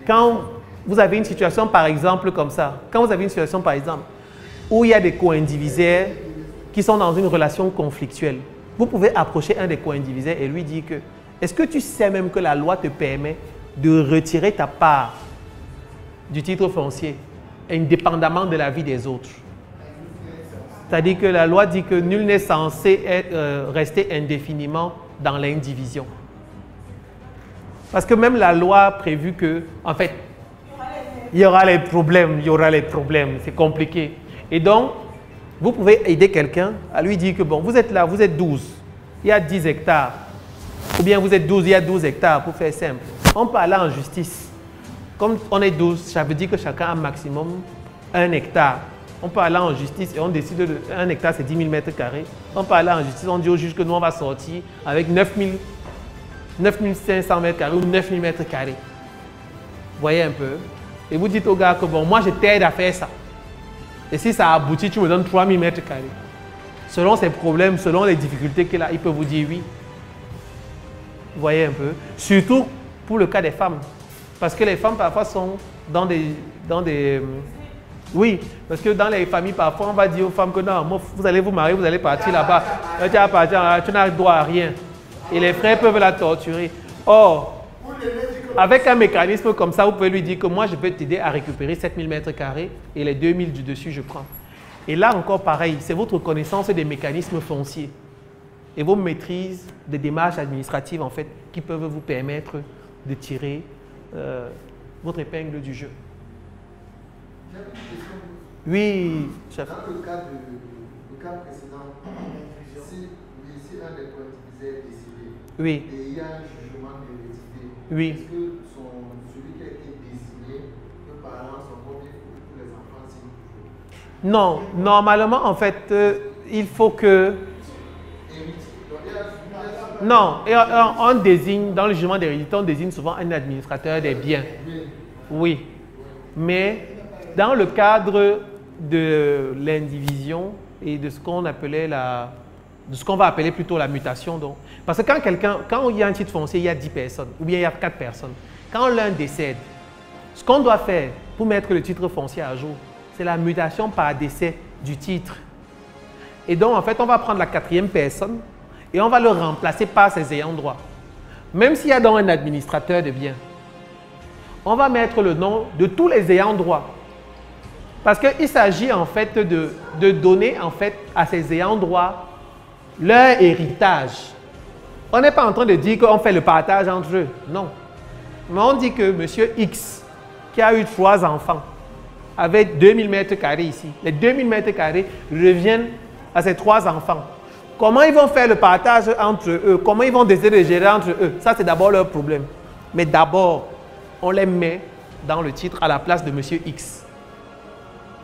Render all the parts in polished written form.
quand vous avez une situation par exemple comme ça, quand vous avez une situation par exemple où il y a des co-indivisaires qui sont dans une relation conflictuelle, vous pouvez approcher un des co-indivisaires et lui dire que est-ce que tu sais même que la loi te permet de retirer ta part du titre foncier indépendamment de la vie des autres? C'est-à-dire que la loi dit que nul n'est censé rester indéfiniment dans l'indivision. Parce que même la loi a prévu que, en fait, il y aura les problèmes, c'est compliqué. Et donc, vous pouvez aider quelqu'un à lui dire que, bon, vous êtes là, vous êtes 12, il y a 10 hectares. Ou bien vous êtes 12, il y a 12 hectares, pour faire simple. On peut aller en justice. Comme on est 12, ça veut dire que chacun a maximum 1 hectare. On peut aller en justice et on décide de 1 hectare, c'est 10 000 mètres carrés. On peut aller en justice, on dit au juge que nous, on va sortir avec 9 500 mètres carrés ou 9 000 mètres carrés. Vous voyez un peu? Et vous dites au gars que bon, moi, je t'aide à faire ça. Et si ça aboutit, tu me donnes 3 000 mètres carrés. Selon ses problèmes, selon les difficultés qu'il a, il peut vous dire oui. Vous voyez un peu? Surtout pour le cas des femmes. Parce que les femmes, parfois, sont dans des oui, parce que dans les familles, parfois, on va dire aux femmes que non, moi, vous allez vous marier, vous allez partir là-bas. Tu vas partir, tu n'as droit à rien. Et les frères peuvent la torturer. Or, avec un mécanisme comme ça, vous pouvez lui dire que moi, je peux t'aider à récupérer 7 000 mètres carrés et les 2 000 du dessus, je prends. Et là, encore pareil, c'est votre connaissance des mécanismes fonciers et vos maîtrises des démarches administratives, en fait, qui peuvent vous permettre de tirer votre épingle du jeu. Oui, chef. Dans le cas précédent, si un des co-indivisaires est décédé, oui. Et il y a un jugement de l'hérédité, oui. Est-ce que celui qui a été désigné peut par exemple son copie pour les enfants s'il Non, normalement, en fait, il faut que... Non, et on désigne, dans le jugement d'hérédité, on désigne souvent un administrateur des biens. Oui. Mais dans le cadre de l'indivision et de ce qu'on appelait de ce qu'on va appeler plutôt la mutation. Donc. Parce que quand il y a un titre foncier, il y a 10 personnes, ou bien il y a 4 personnes. Quand l'un décède, ce qu'on doit faire pour mettre le titre foncier à jour, c'est la mutation par décès du titre. Et donc, en fait, on va prendre la 4e personne et on va le remplacer par ses ayants droit. Même s'il y a donc un administrateur de biens, on va mettre le nom de tous les ayants droit. Parce qu'il s'agit en fait de donner en fait à ces ayants droit leur héritage. On n'est pas en train de dire qu'on fait le partage entre eux, non. Mais on dit que monsieur X, qui a eu 3 enfants, avec 2000 mètres carrés ici, les 2000 mètres carrés reviennent à ces 3 enfants. Comment ils vont faire le partage entre eux? Comment ils vont décider de gérer entre eux? Ça, c'est d'abord leur problème. Mais d'abord, on les met dans le titre à la place de monsieur X.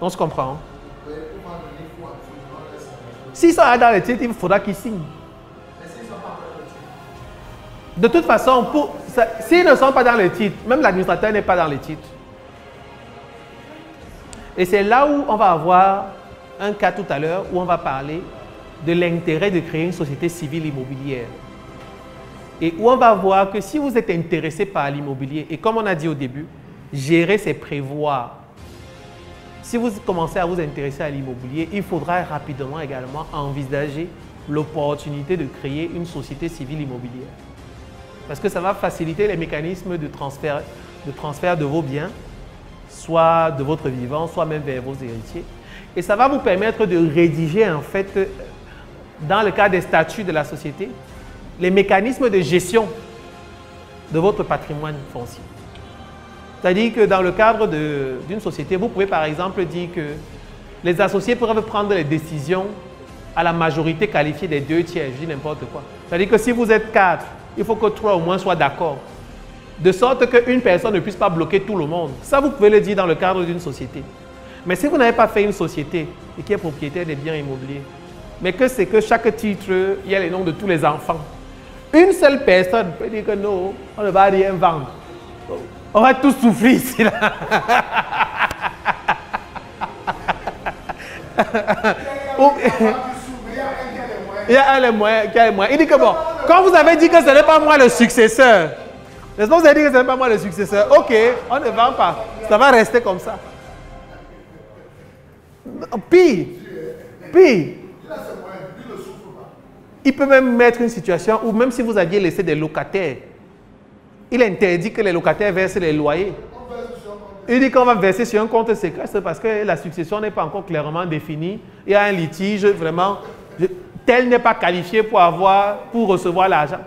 On se comprend? S'ils sont dans le titre, il faudra qu'ils signent. De toute façon, s'ils ne sont pas dans le titre, même l'administrateur n'est pas dans le titre. Et c'est là où on va avoir un cas tout à l'heure où on va parler de l'intérêt de créer une société civile immobilière. Et où on va voir que si vous êtes intéressé par l'immobilier, et comme on a dit au début, gérer, c'est prévoir. Si vous commencez à vous intéresser à l'immobilier, il faudra rapidement également envisager l'opportunité de créer une société civile immobilière. Parce que ça va faciliter les mécanismes de transfert de vos biens, soit de votre vivant, soit même vers vos héritiers. Et ça va vous permettre de rédiger en fait, dans le cas des statuts de la société, les mécanismes de gestion de votre patrimoine foncier. C'est-à-dire que dans le cadre d'une société, vous pouvez par exemple dire que les associés peuvent prendre les décisions à la majorité qualifiée des 2 tiers, je dis n'importe quoi. C'est-à-dire que si vous êtes 4, il faut que 3 au moins soient d'accord. De sorte qu'une personne ne puisse pas bloquer tout le monde. Ça, vous pouvez le dire dans le cadre d'une société. Mais si vous n'avez pas fait une société et qui est propriétaire des biens immobiliers, mais que c'est que chaque titre, il y a les noms de tous les enfants. Une seule personne peut dire que non, on ne va rien vendre. On va tous souffrir ici. Là. Il y a un les moyens qui a les moyens. Il dit que bon, quand vous avez dit que ce n'est pas moi le successeur, N'est-ce pas, vous avez dit que ce n'est pas moi le successeur. Ok, on ne vend pas. Ça va rester comme ça. Pire. Il peut même mettre une situation où même si vous aviez laissé des locataires, il interdit que les locataires versent les loyers. Il dit qu'on va verser sur un compte séquestre parce que la succession n'est pas encore clairement définie. Il y a un litige vraiment, tel n'est pas qualifié pour recevoir l'argent.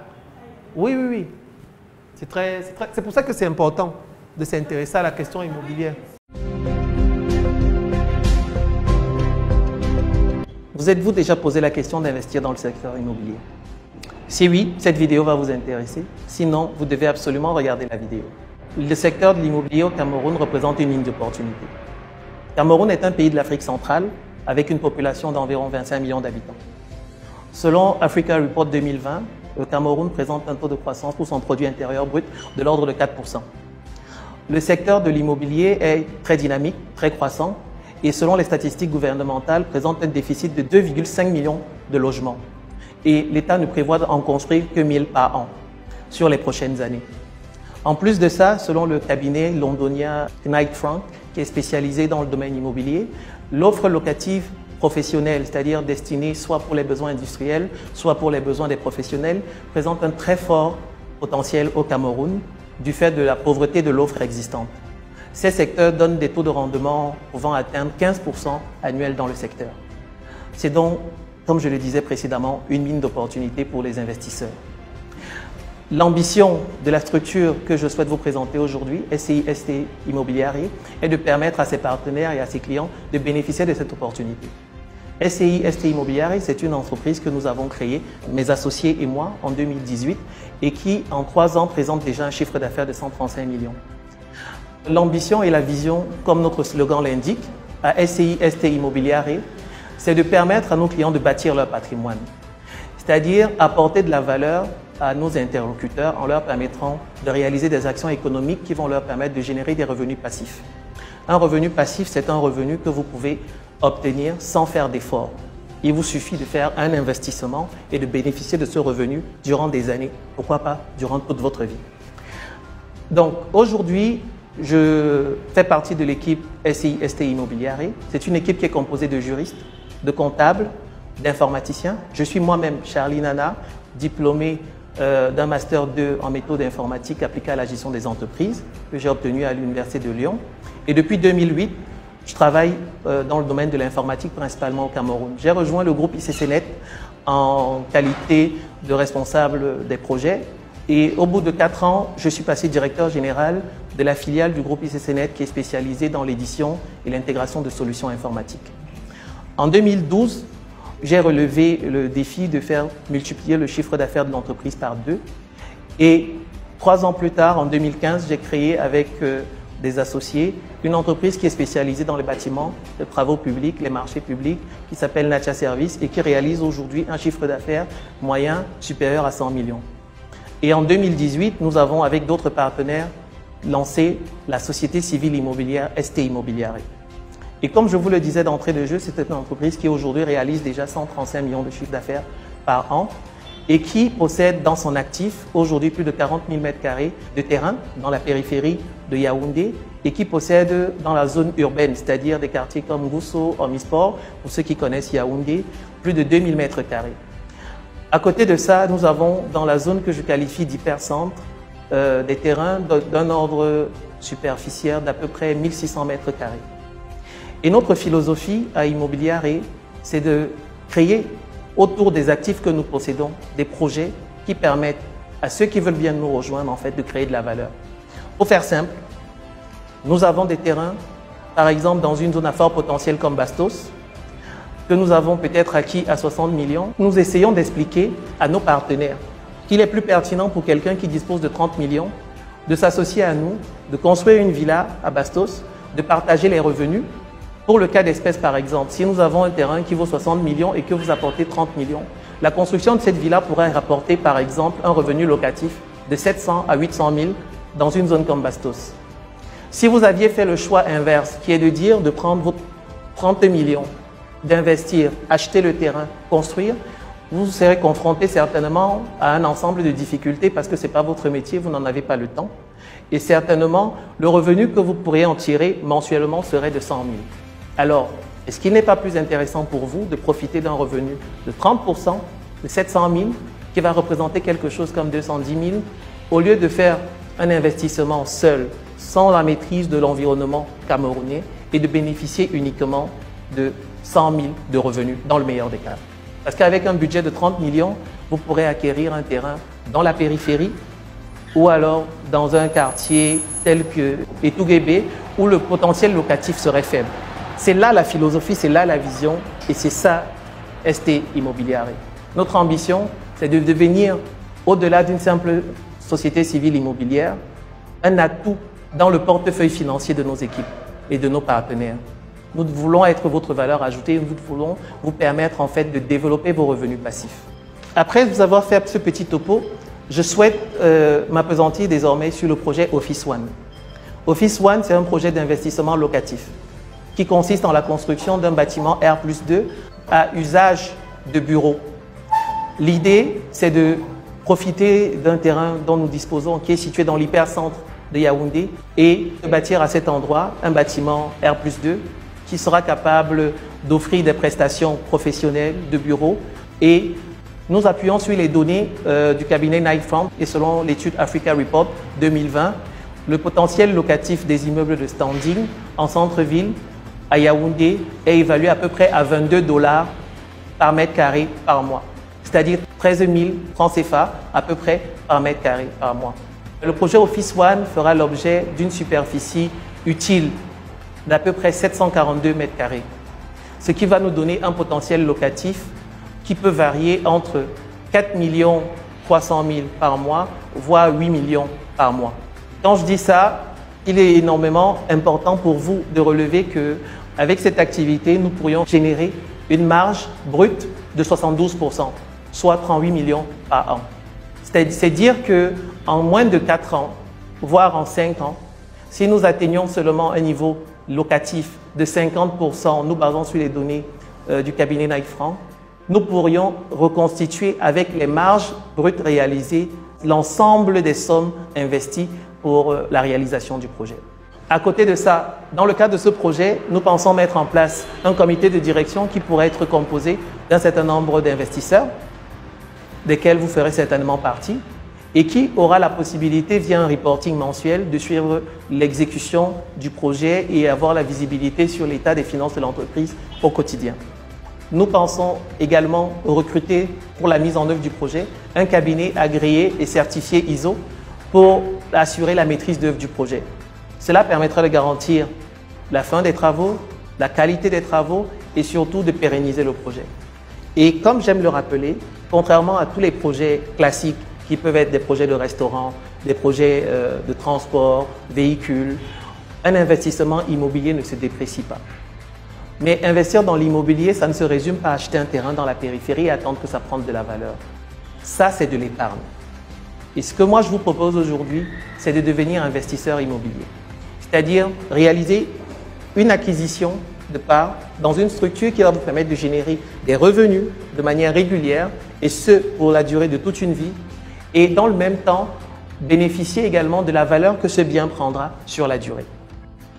Oui. C'est pour ça que c'est important de s'intéresser à la question immobilière. Vous êtes-vous déjà posé la question d'investir dans le secteur immobilier? Si oui, cette vidéo va vous intéresser. Sinon, vous devez absolument regarder la vidéo. Le secteur de l'immobilier au Cameroun représente une ligne d'opportunité. Cameroun est un pays de l'Afrique centrale avec une population d'environ 25 millions d'habitants. Selon Africa Report 2020, le Cameroun présente un taux de croissance pour son produit intérieur brut de l'ordre de 4%. Le secteur de l'immobilier est très dynamique, très croissant et selon les statistiques gouvernementales, présente un déficit de 2,5 millions de logements. Et l'État ne prévoit en construire que 1000 par an sur les prochaines années. En plus de ça, selon le cabinet londonien Knight Frank, qui est spécialisé dans le domaine immobilier, l'offre locative professionnelle, c'est-à-dire destinée soit pour les besoins industriels, soit pour les besoins des professionnels, présente un très fort potentiel au Cameroun du fait de la pauvreté de l'offre existante. Ces secteurs donnent des taux de rendement pouvant atteindre 15% annuels dans le secteur. C'est donc, comme je le disais précédemment, une mine d'opportunités pour les investisseurs. L'ambition de la structure que je souhaite vous présenter aujourd'hui, SCI-ST Immobiliare, est de permettre à ses partenaires et à ses clients de bénéficier de cette opportunité. SCI-ST Immobiliare, c'est une entreprise que nous avons créée, mes associés et moi, en 2018 et qui, en 3 ans, présente déjà un chiffre d'affaires de 135 millions. L'ambition et la vision, comme notre slogan l'indique, à SCI-ST Immobiliare, c'est de permettre à nos clients de bâtir leur patrimoine, c'est-à-dire apporter de la valeur à nos interlocuteurs en leur permettant de réaliser des actions économiques qui vont leur permettre de générer des revenus passifs. Un revenu passif, c'est un revenu que vous pouvez obtenir sans faire d'efforts. Il vous suffit de faire un investissement et de bénéficier de ce revenu durant des années, pourquoi pas durant toute votre vie. Donc aujourd'hui, je fais partie de l'équipe SCI-ST Immobiliare. C'est une équipe qui est composée de juristes, de comptables, d'informaticiens. Je suis moi-même Charlie Nana, diplômé d'un Master 2 en méthode informatique appliquée à la gestion des entreprises que j'ai obtenu à l'Université de Lyon. Et depuis 2008, je travaille dans le domaine de l'informatique, principalement au Cameroun. J'ai rejoint le groupe ICCNet en qualité de responsable des projets. Et au bout de 4 ans, je suis passé directeur général de la filiale du groupe ICCNet qui est spécialisée dans l'édition et l'intégration de solutions informatiques. En 2012, j'ai relevé le défi de faire multiplier le chiffre d'affaires de l'entreprise par 2. Et 3 ans plus tard, en 2015, j'ai créé avec des associés une entreprise qui est spécialisée dans les bâtiments, les travaux publics, les marchés publics, qui s'appelle Nacha Service et qui réalise aujourd'hui un chiffre d'affaires moyen supérieur à 100 millions. Et en 2018, nous avons, avec d'autres partenaires, lancé la société civile immobilière ST Immobiliare. Et comme je vous le disais d'entrée de jeu, c'est une entreprise qui aujourd'hui réalise déjà 135 millions de chiffre d'affaires par an et qui possède dans son actif aujourd'hui plus de 40 000 m² de terrain dans la périphérie de Yaoundé et qui possède dans la zone urbaine, c'est-à-dire des quartiers comme Gousso, Omnisport, pour ceux qui connaissent Yaoundé, plus de 2000 m². À côté de ça, nous avons dans la zone que je qualifie d'hypercentre des terrains d'un ordre superficiel d'à peu près 1600 m². Et notre philosophie à Immobiliare, c'est de créer autour des actifs que nous possédons des projets qui permettent à ceux qui veulent bien nous rejoindre en fait de créer de la valeur. Pour faire simple, nous avons des terrains, par exemple dans une zone à fort potentiel comme Bastos, que nous avons peut-être acquis à 60 millions. Nous essayons d'expliquer à nos partenaires qu'il est plus pertinent pour quelqu'un qui dispose de 30 millions de s'associer à nous, de construire une villa à Bastos, de partager les revenus. Pour le cas d'espèce, par exemple, si nous avons un terrain qui vaut 60 millions et que vous apportez 30 millions, la construction de cette villa pourrait rapporter, par exemple, un revenu locatif de 700 à 800 000 dans une zone comme Bastos. Si vous aviez fait le choix inverse, qui est de dire de prendre vos 30 millions, d'investir, acheter le terrain, construire, vous serez confronté certainement à un ensemble de difficultés parce que ce n'est pas votre métier, vous n'en avez pas le temps. Et certainement, le revenu que vous pourriez en tirer mensuellement serait de 100 000. Alors, est-ce qu'il n'est pas plus intéressant pour vous de profiter d'un revenu de 30%, de 700 000, qui va représenter quelque chose comme 210 000, au lieu de faire un investissement seul, sans la maîtrise de l'environnement camerounais, et de bénéficier uniquement de 100 000 de revenus, dans le meilleur des cas. Parce qu'avec un budget de 30 millions, vous pourrez acquérir un terrain dans la périphérie ou alors dans un quartier tel que Etouguébé, où le potentiel locatif serait faible. C'est là la philosophie, c'est là la vision et c'est ça ST Immobiliare. Notre ambition, c'est de devenir, au-delà d'une simple société civile immobilière, un atout dans le portefeuille financier de nos équipes et de nos partenaires. Nous voulons être votre valeur ajoutée, nous voulons vous permettre en fait de développer vos revenus passifs. Après vous avoir fait ce petit topo, je souhaite m'appesantir désormais sur le projet Office One. Office One, c'est un projet d'investissement locatif qui consiste en la construction d'un bâtiment R+2 à usage de bureau. L'idée, c'est de profiter d'un terrain dont nous disposons, qui est situé dans l'hypercentre de Yaoundé, et de bâtir à cet endroit un bâtiment R+2 qui sera capable d'offrir des prestations professionnelles de bureau. Et nous appuyons sur les données du cabinet Knight Frank et selon l'étude Africa Report 2020, le potentiel locatif des immeubles de standing en centre-ville à Yaoundé est évalué à peu près à 22 $ par mètre carré par mois, c'est-à-dire 13 000 francs CFA à peu près par mètre carré par mois. Le projet Office One fera l'objet d'une superficie utile d'à peu près 742 mètres carrés, ce qui va nous donner un potentiel locatif qui peut varier entre 4 300 000 par mois, voire 8 millions par mois. Quand je dis ça, il est énormément important pour vous de relever qu'avec cette activité, nous pourrions générer une marge brute de 72%, soit 38 millions par an. C'est dire qu'en moins de 4 ans, voire en 5 ans, si nous atteignons seulement un niveau locatif de 50%, nous basons sur les données du cabinet Knight Frank, nous pourrions reconstituer avec les marges brutes réalisées l'ensemble des sommes investies pour la réalisation du projet. À côté de ça, dans le cadre de ce projet, nous pensons mettre en place un comité de direction qui pourrait être composé d'un certain nombre d'investisseurs, desquels vous ferez certainement partie, et qui aura la possibilité, via un reporting mensuel, de suivre l'exécution du projet et avoir la visibilité sur l'état des finances de l'entreprise au quotidien. Nous pensons également recruter pour la mise en œuvre du projet un cabinet agréé et certifié ISO pour assurer la maîtrise d'œuvre du projet. Cela permettra de garantir la fin des travaux, la qualité des travaux et surtout de pérenniser le projet. Et comme j'aime le rappeler, contrairement à tous les projets classiques qui peuvent être des projets de restaurant, des projets de transport, véhicules, un investissement immobilier ne se déprécie pas. Mais investir dans l'immobilier, ça ne se résume pas à acheter un terrain dans la périphérie et attendre que ça prenne de la valeur. Ça, c'est de l'épargne. Et ce que moi, je vous propose aujourd'hui, c'est de devenir investisseur immobilier. C'est-à-dire réaliser une acquisition de parts dans une structure qui va vous permettre de générer des revenus de manière régulière, et ce, pour la durée de toute une vie, et dans le même temps, bénéficier également de la valeur que ce bien prendra sur la durée.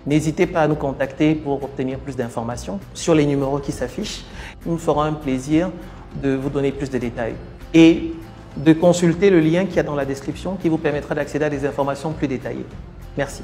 N'hésitez pas à nous contacter pour obtenir plus d'informations sur les numéros qui s'affichent. Nous nous ferons un plaisir de vous donner plus de détails et de consulter le lien qu'il y a dans la description qui vous permettra d'accéder à des informations plus détaillées. Merci.